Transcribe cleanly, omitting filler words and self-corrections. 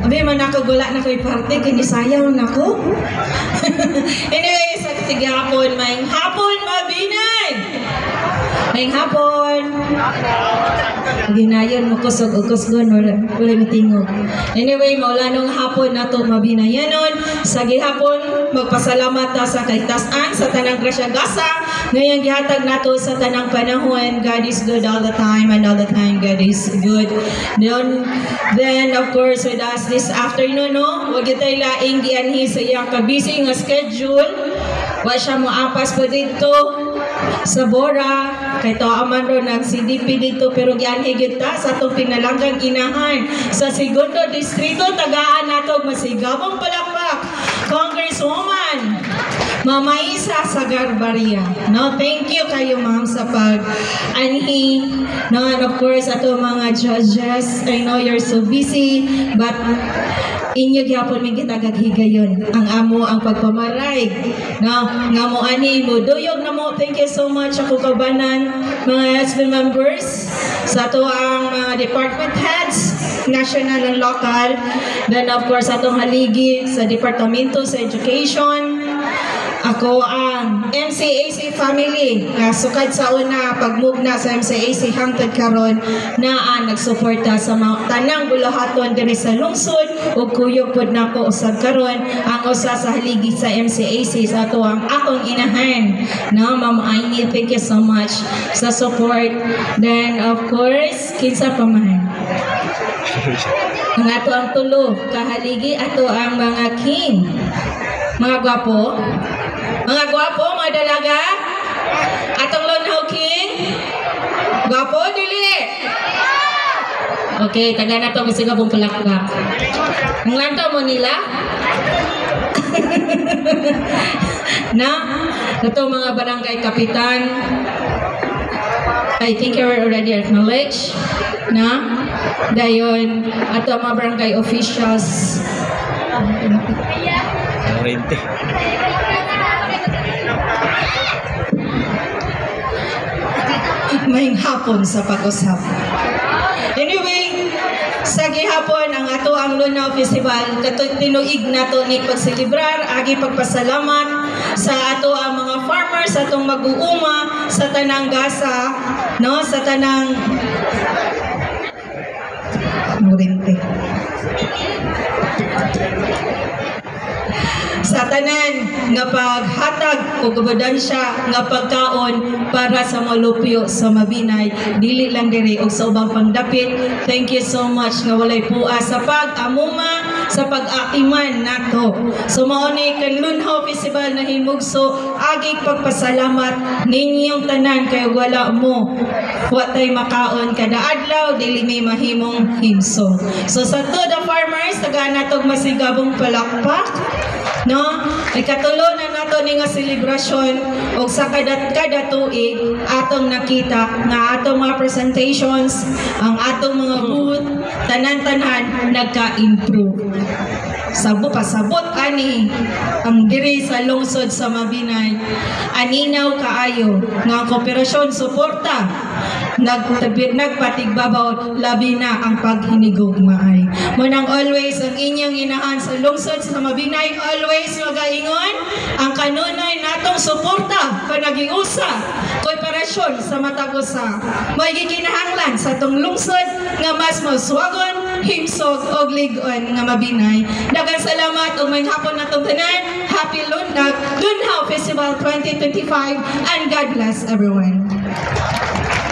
Abi man ako gula na ko'y parte, kanya sayaw na ko. Anyway, sa sige hapon, maing hapon, mabinay! Maing hapon! Ginayon mo kusog-ukos gon, wala matingog. Anyway, maula nung hapon na ito mabinayanon. Sa gihapon, magpasalamat ta sa kaitasan, sa tanang grasya gasa. Ngayong gihatag na to sa tanang panahon. God is good all the time, and all the time God is good. Then of course, with us this afternoon, no? Huwag ito laing gianhi sa iyang kabisi nga schedule. Wa siya mo apas po dito sa Bora. Kay to aman ro nag-CDP dito, pero gianhi kita sa itong pinalanggang inahan. Sa segundo distrito, tagaan nato masigabong palakpak. Congresswoman Mama Isa Sagarbaria. No, thank you kayo ma'am sa pag-anhi. No, and of course, ato mga judges, I know you're so busy, but inyo gyapon mi kita gaghigayon ang amo ang pagpamaray. No, nga mo ani mo duyog na mo. Thank you so much ako kabanan mga SB members sa ato ang mga department heads, national and local. Then of course atong haligi sa departamento sa education. Ako ang MCAC family nga sukad sa una pag-move na sa MCAC hangtod karon na nagsuporta sa mga tanang bulahaton diri sa lungsod ug kuyog pod nako usab karon ang usa sa haligi sa MCAC sa ato ang akong inahan na Ma'am Aini, thank you so much sa support. Then of course kinsa pa man ang ato ang tulo kahaligi ato ang mga king, mga gwapo, mga dalaga, atong Lonhaw King, gwapo, dili. Okay, taga na to, kasi nga pong palakpak. Ang lantaw mo nila? Na, ito mga barangay kapitan, I think you already acknowledged, na, dayon, ato mga barangay officials, Rente. Maying hapon sa pag-usap. Anyway, sa gihapon ang ato ang Lonhaw Festival, tinuig nato ni pagselebrar, agi pagpasalamat sa ato ang mga farmers, sa atong mag-uuma, sa tanang gasa, no, sa tanang Murinte. Sa tanan nga paghatag o kabodansya nga pagkaon para sa malupyo sa Mabinay, dili lang diri og sa ubang pangdapit. Thank you so much nga walay pua sa pag-amuma sa pag-akiman nato. So mao ni kan Lonhaw Festival na himugso, agig pagpasalamat ninyong tanan kay wala mo watay makaon kada adlaw, dili may mahimong himso. So sa to the farmers, taga natog masigabong palakpak. No, ikatulo na nato ni nga selebrasyon og sa kada tuig atong nakita nga atong mga presentations, ang atong mga booth, tanan-tanan nagka-improve. Pasabot ani ang diri sa lungsod sa Mabinay, aninaw kaayo nga kooperasyon suporta nagpatigbabaw labi na ang paghinigugmaay. Munang always ang inyong inahan sa lungsod sa Mabinay, always magaingon ang kanunay natong suporta panagiusa kooperasyon sa matag usa may gikinahanglan sa atong lungsod nga mas maswagon, himsog og lig-on nga Mabinay. Daghang salamat ug may hapon natong tanan. Happy Lonhaw Festival 2025 and God bless everyone.